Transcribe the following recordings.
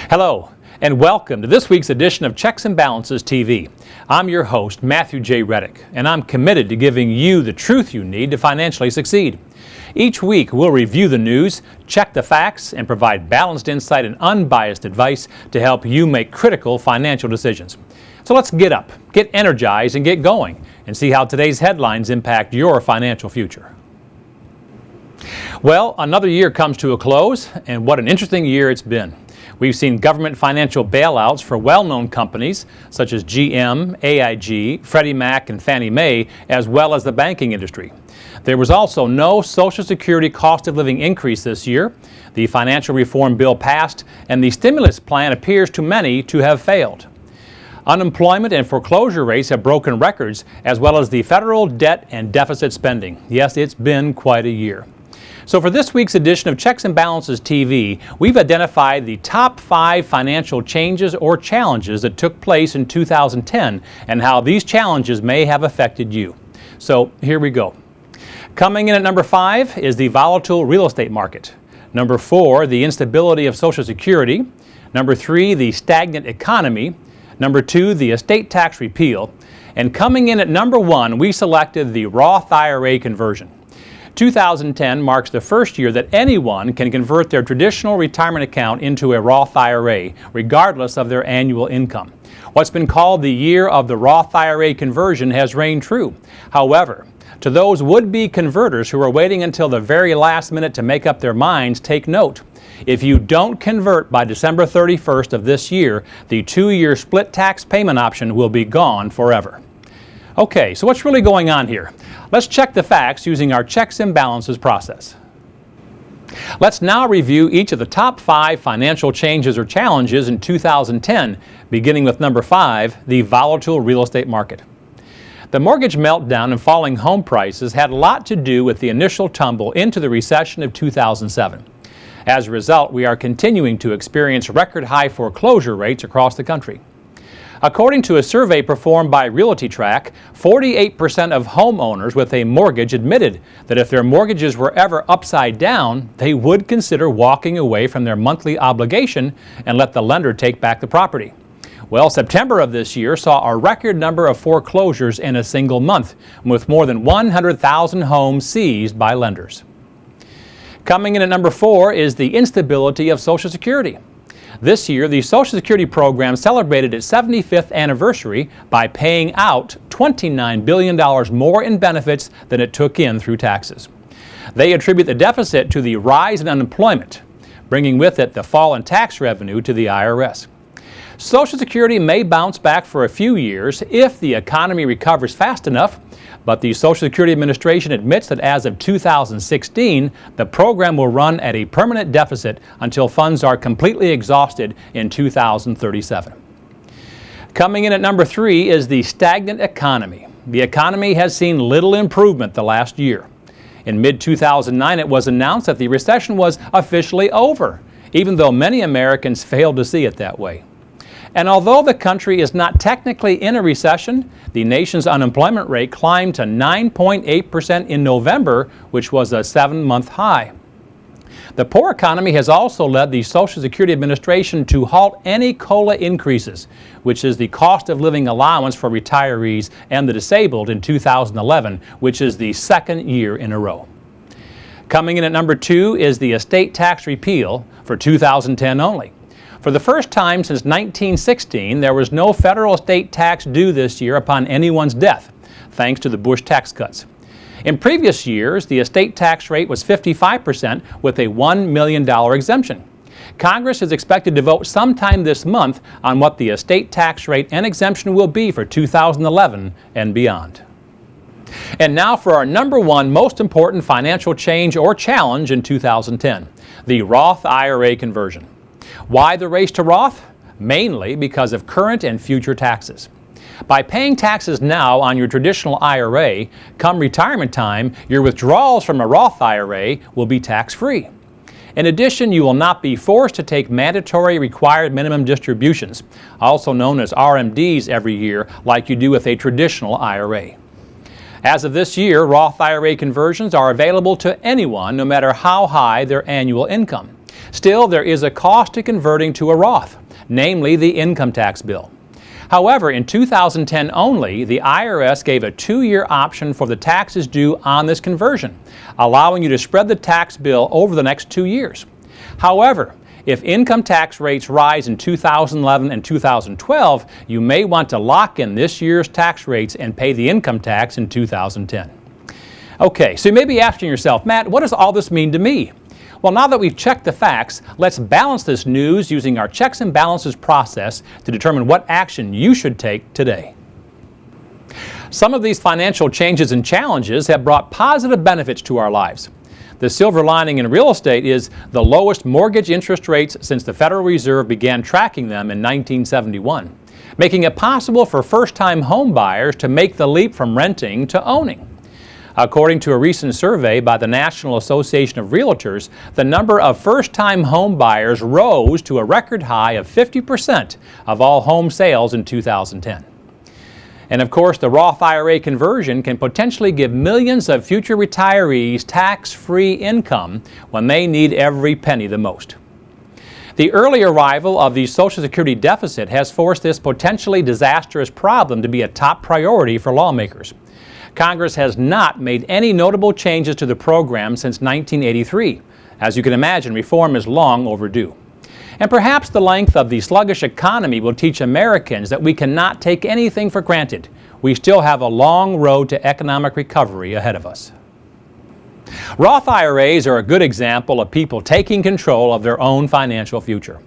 Hello, and welcome to this week's edition of Checks and Balances TV. I'm your host, Matthew J. Reddick, and I'm committed to giving you the truth you need to financially succeed. Each week, we'll review the news, check the facts, and provide balanced insight and unbiased advice to help you make critical financial decisions. So let's get up, get energized, and get going, and see how today's headlines impact your financial future. Well, another year comes to a close, and what an interesting year it's been. We've seen government financial bailouts for well-known companies such as GM, AIG, Freddie Mac, and Fannie Mae, as well as the banking industry. There was also no Social Security cost of living increase this year. The financial reform bill passed, and the stimulus plan appears to many to have failed. Unemployment and foreclosure rates have broken records, as well as the federal debt and deficit spending. Yes, it's been quite a year. So for this week's edition of Checks and Balances TV, we've identified the top 5 financial changes or challenges that took place in 2010 and how these challenges may have affected you. So here we go. Coming in at number 5 is the volatile real estate market. Number 4, the instability of Social Security. Number 3, the stagnant economy. Number 2, the estate tax repeal. And coming in at number 1, we selected the Roth IRA conversion. 2010 marks the first year that anyone can convert their traditional retirement account into a Roth IRA, regardless of their annual income. What's been called the year of the Roth IRA conversion has reigned true. However, to those would-be converters who are waiting until the very last minute to make up their minds, take note. If you don't convert by December 31st of this year, the 2-year split tax payment option will be gone forever. Okay, so what's really going on here? Let's check the facts using our checks and balances process. Let's now review each of the top 5 financial changes or challenges in 2010, beginning with number 5, the volatile real estate market. The mortgage meltdown and falling home prices had a lot to do with the initial tumble into the recession of 2007. As a result, we are continuing to experience record high foreclosure rates across the country. According to a survey performed by RealtyTrac, 48% of homeowners with a mortgage admitted that if their mortgages were ever upside down, they would consider walking away from their monthly obligation and let the lender take back the property. Well, September of this year saw a record number of foreclosures in a single month, with more than 100,000 homes seized by lenders. Coming in at number 4 is the instability of Social Security. This year, the Social Security program celebrated its 75th anniversary by paying out $29 billion more in benefits than it took in through taxes. They attribute the deficit to the rise in unemployment, bringing with it the fall in tax revenue to the IRS. Social Security may bounce back for a few years if the economy recovers fast enough, but the Social Security Administration admits that as of 2016, the program will run at a permanent deficit until funds are completely exhausted in 2037. Coming in at number 3 is the stagnant economy. The economy has seen little improvement the last year. In mid-2009, it was announced that the recession was officially over, even though many Americans failed to see it that way. And although the country is not technically in a recession, the nation's unemployment rate climbed to 9.8% in November, which was a 7-month high. The poor economy has also led the Social Security Administration to halt any COLA increases, which is the cost of living allowance for retirees and the disabled in 2011, which is the 2nd year in a row. Coming in at number 2 is the estate tax repeal for 2010 only. For the first time since 1916, there was no federal estate tax due this year upon anyone's death, thanks to the Bush tax cuts. In previous years, the estate tax rate was 55% with a $1 million exemption. Congress is expected to vote sometime this month on what the estate tax rate and exemption will be for 2011 and beyond. And now for our number 1 most important financial change or challenge in 2010, the Roth IRA conversion. Why the race to Roth? Mainly because of current and future taxes. By paying taxes now on your traditional IRA, come retirement time, your withdrawals from a Roth IRA will be tax-free. In addition, you will not be forced to take mandatory required minimum distributions, also known as RMDs, every year like you do with a traditional IRA. As of this year, Roth IRA conversions are available to anyone no matter how high their annual income. Still, there is a cost to converting to a Roth, namely the income tax bill. However, in 2010 only, the IRS gave a 2-year option for the taxes due on this conversion, allowing you to spread the tax bill over the next 2 years. However, if income tax rates rise in 2011 and 2012, you may want to lock in this year's tax rates and pay the income tax in 2010. Okay, so you may be asking yourself, Matt, what does all this mean to me? Well, now that we've checked the facts, let's balance this news using our checks and balances process to determine what action you should take today. Some of these financial changes and challenges have brought positive benefits to our lives. The silver lining in real estate is the lowest mortgage interest rates since the Federal Reserve began tracking them in 1971, making it possible for first-time home buyers to make the leap from renting to owning. According to a recent survey by the National Association of Realtors, the number of first-time home buyers rose to a record high of 50% of all home sales in 2010. And of course, the Roth IRA conversion can potentially give millions of future retirees tax-free income when they need every penny the most. The early arrival of the Social Security deficit has forced this potentially disastrous problem to be a top priority for lawmakers. Congress has not made any notable changes to the program since 1983. As you can imagine, reform is long overdue. And perhaps the length of the sluggish economy will teach Americans that we cannot take anything for granted. We still have a long road to economic recovery ahead of us. Roth IRAs are a good example of people taking control of their own financial future.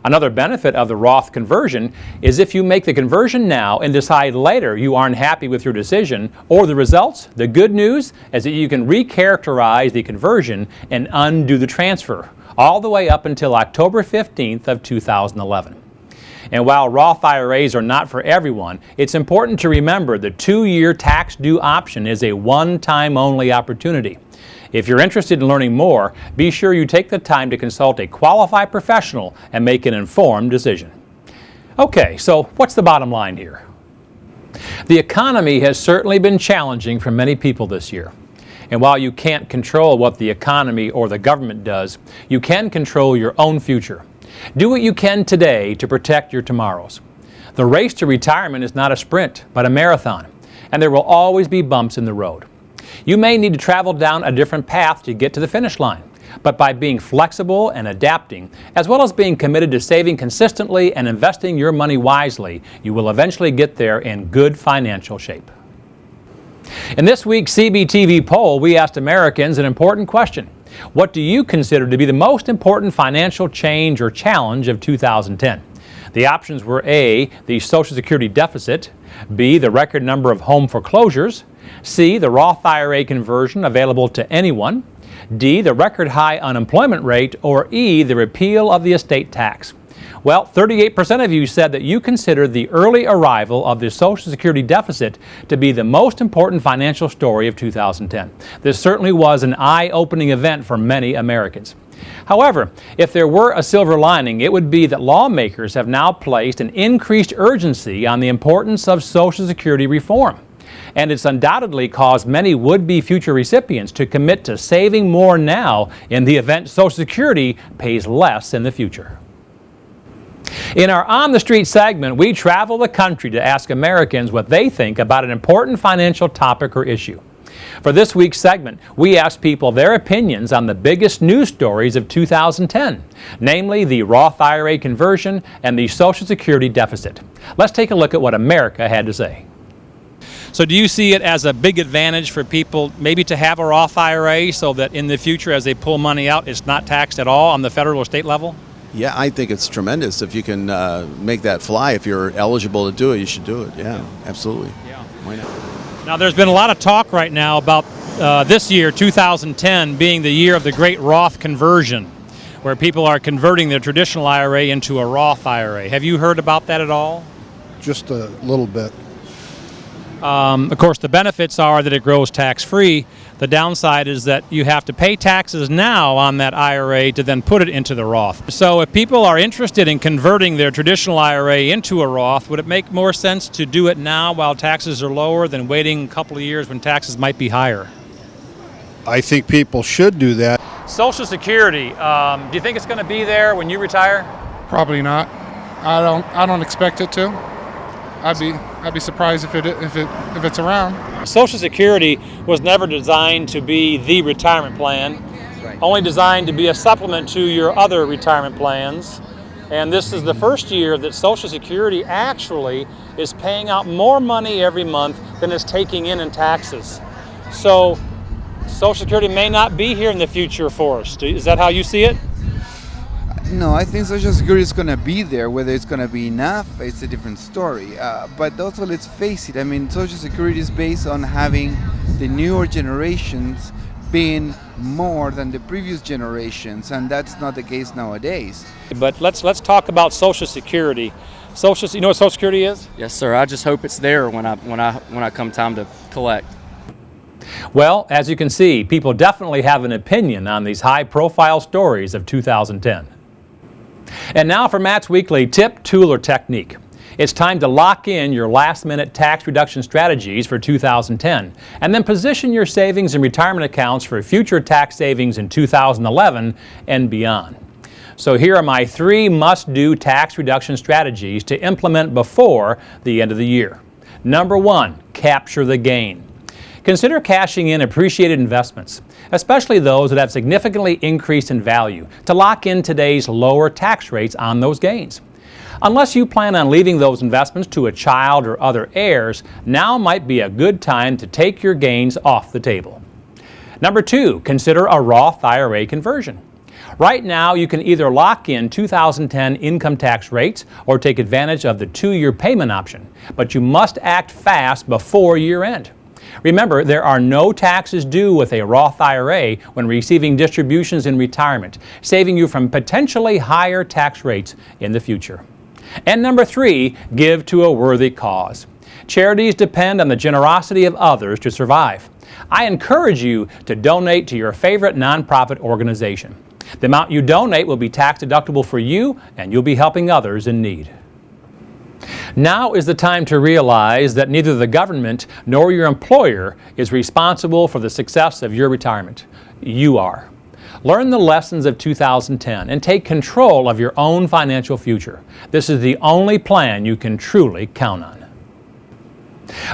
Another benefit of the Roth conversion is if you make the conversion now and decide later you aren't happy with your decision or the results, the good news is that you can recharacterize the conversion and undo the transfer, all the way up until October 15th of 2011. And while Roth IRAs are not for everyone, it's important to remember the 2-year tax due option is a one-time only opportunity. If you're interested in learning more, be sure you take the time to consult a qualified professional and make an informed decision. Okay, so what's the bottom line here? The economy has certainly been challenging for many people this year. And while you can't control what the economy or the government does, you can control your own future. Do what you can today to protect your tomorrows. The race to retirement is not a sprint, but a marathon, and there will always be bumps in the road. You may need to travel down a different path to get to the finish line, but by being flexible and adapting, as well as being committed to saving consistently and investing your money wisely, you will eventually get there in good financial shape. In this week's CBTV poll, we asked Americans an important question. What do you consider to be the most important financial change or challenge of 2010? The options were A, the Social Security deficit, B, the record number of home foreclosures, C, the Roth IRA conversion available to anyone, D, the record high unemployment rate, or E, the repeal of the estate tax. Well, 38% of you said that you consider the early arrival of the Social Security deficit to be the most important financial story of 2010. This certainly was an eye-opening event for many Americans. However, if there were a silver lining, it would be that lawmakers have now placed an increased urgency on the importance of Social Security reform. And it's undoubtedly caused many would-be future recipients to commit to saving more now in the event Social Security pays less in the future. In our On the Street segment, we travel the country to ask Americans what they think about an important financial topic or issue. For this week's segment, we asked people their opinions on the biggest news stories of 2010, namely the Roth IRA conversion and the Social Security deficit. Let's take a look at what America had to say. So do you see it as a big advantage for people maybe to have a Roth IRA so that in the future as they pull money out, it's not taxed at all on the federal or state level? Yeah, I think it's tremendous. If you can make that fly, if you're eligible to do it, you should do it. Yeah, absolutely. Yeah. Why not? Now, there's been a lot of talk right now about this year, 2010, being the year of the great Roth conversion, where people are converting their traditional IRA into a Roth IRA. Have you heard about that at all? Just a little bit. Of course, the benefits are that it grows tax-free. The downside is that you have to pay taxes now on that IRA to then put it into the Roth. So if people are interested in converting their traditional IRA into a Roth, would it make more sense to do it now while taxes are lower than waiting a couple of years when taxes might be higher? I think people should do that. Social Security, do you think it's going to be there when you retire? Probably not. I don't expect it to. I'd be surprised if it's around. Social Security was never designed to be the retirement plan, only designed to be a supplement to your other retirement plans. And this is the first year that Social Security actually is paying out more money every month than it's taking in taxes. So Social Security may not be here in the future for us. Is that how you see it? No, I think Social Security is going to be there. Whether it's going to be enough, it's a different story. But also, let's face it, I mean, Social Security is based on having the newer generations being more than the previous generations, and that's not the case nowadays. But let's talk about Social Security. You know what Social Security is? Yes, sir. I just hope it's there when I come time to collect. Well, as you can see, people definitely have an opinion on these high-profile stories of 2010. And now for Matt's weekly tip, tool, or technique. It's time to lock in your last-minute tax reduction strategies for 2010, and then position your savings and retirement accounts for future tax savings in 2011 and beyond. So here are my 3 must-do tax reduction strategies to implement before the end of the year. Number 1, capture the gain. Consider cashing in appreciated investments, especially those that have significantly increased in value, to lock in today's lower tax rates on those gains. Unless you plan on leaving those investments to a child or other heirs, now might be a good time to take your gains off the table. Number 2, consider a Roth IRA conversion. Right now, you can either lock in 2010 income tax rates or take advantage of the 2-year payment option, but you must act fast before year end. Remember, there are no taxes due with a Roth IRA when receiving distributions in retirement, saving you from potentially higher tax rates in the future. And number 3, give to a worthy cause. Charities depend on the generosity of others to survive. I encourage you to donate to your favorite nonprofit organization. The amount you donate will be tax deductible for you, and you'll be helping others in need. Now is the time to realize that neither the government nor your employer is responsible for the success of your retirement. You are. Learn the lessons of 2010 and take control of your own financial future. This is the only plan you can truly count on.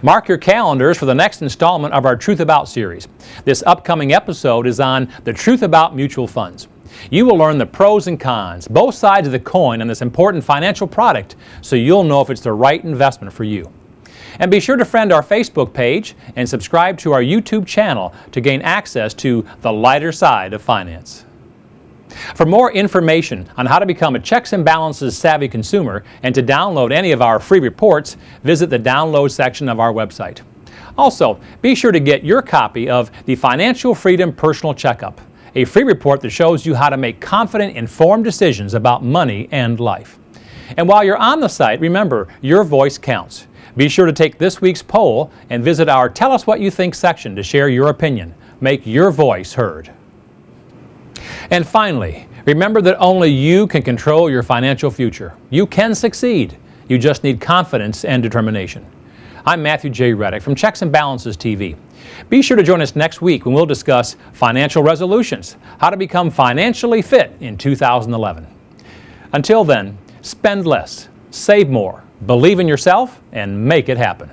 Mark your calendars for the next installment of our Truth About series. This upcoming episode is on the truth about mutual funds. You will learn the pros and cons, both sides of the coin on this important financial product, so you'll know if it's the right investment for you. And be sure to friend our Facebook page and subscribe to our YouTube channel to gain access to the lighter side of finance. For more information on how to become a checks and balances savvy consumer and to download any of our free reports, visit the download section of our website. Also, be sure to get your copy of the Financial Freedom Personal Checkup, a free report that shows you how to make confident, informed decisions about money and life. And while you're on the site, remember, your voice counts. Be sure to take this week's poll and visit our Tell Us What You Think section to share your opinion. Make your voice heard. And finally, remember that only you can control your financial future. You can succeed. You just need confidence and determination. I'm Matthew J. Reddick from Checks and Balances TV. Be sure to join us next week when we'll discuss financial resolutions, how to become financially fit in 2011. Until then, spend less, save more, believe in yourself, and make it happen.